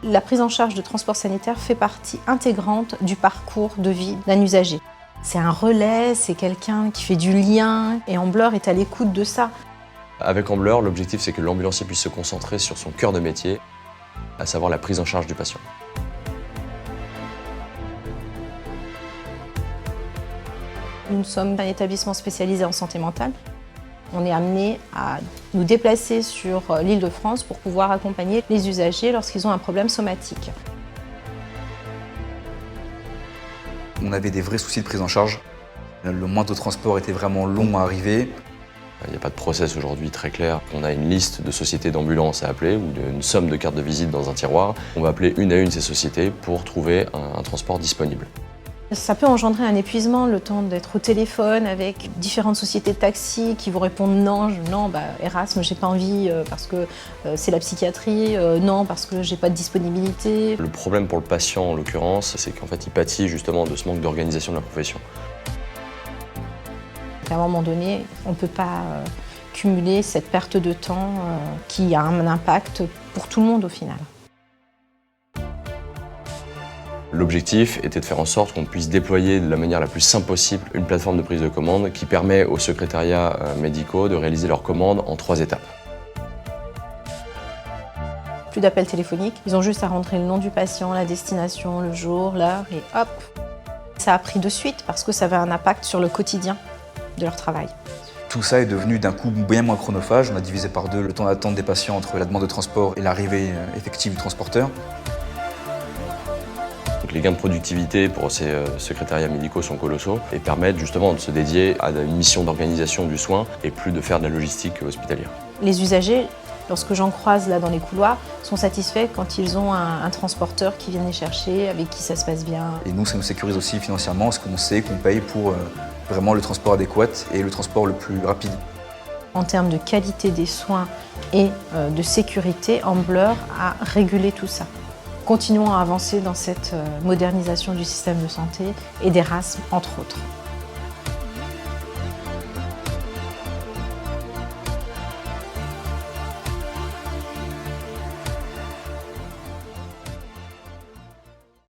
La prise en charge de transport sanitaire fait partie intégrante du parcours de vie d'un usager. C'est un relais, c'est quelqu'un qui fait du lien et Ambler est à l'écoute de ça. Avec Ambler, l'objectif c'est que l'ambulancier puisse se concentrer sur son cœur de métier, à savoir la prise en charge du patient. Nous sommes un établissement spécialisé en santé mentale. On est amené à nous déplacer sur l'Île-de-France pour pouvoir accompagner les usagers lorsqu'ils ont un problème somatique. On avait des vrais soucis de prise en charge. Le moindre transport était vraiment long à arriver. Il n'y a pas de process aujourd'hui très clair. On a une liste de sociétés d'ambulance à appeler ou une somme de cartes de visite dans un tiroir. On va appeler une à une ces sociétés pour trouver un transport disponible. Ça peut engendrer un épuisement, le temps d'être au téléphone avec différentes sociétés de taxi qui vous répondent non, Erasme, j'ai pas envie parce que c'est la psychiatrie, non parce que j'ai pas de disponibilité. Le problème pour le patient en l'occurrence, c'est qu'en fait il pâtit justement de ce manque d'organisation de la profession. À un moment donné, on ne peut pas cumuler cette perte de temps qui a un impact pour tout le monde au final. L'objectif était de faire en sorte qu'on puisse déployer de la manière la plus simple possible une plateforme de prise de commande qui permet aux secrétariats médicaux de réaliser leurs commandes en 3 étapes. Plus d'appels téléphoniques, ils ont juste à rentrer le nom du patient, la destination, le jour, l'heure et hop. Ça a pris de suite parce que ça avait un impact sur le quotidien de leur travail. Tout ça est devenu d'un coup bien moins chronophage. On a divisé par 2 le temps d'attente des patients entre la demande de transport et l'arrivée effective du transporteur. Donc les gains de productivité pour ces secrétariats médicaux sont colossaux et permettent justement de se dédier à une mission d'organisation du soin et plus de faire de la logistique hospitalière. Les usagers, lorsque j'en croise là dans les couloirs, sont satisfaits quand ils ont un transporteur qui vient les chercher, avec qui ça se passe bien. Et nous, ça nous sécurise aussi financièrement parce qu'on sait qu'on paye pour vraiment le transport adéquat et le transport le plus rapide. En termes de qualité des soins et de sécurité, Ambler a régulé tout ça. Continuons à avancer dans cette modernisation du système de santé et d'Erasme, entre autres.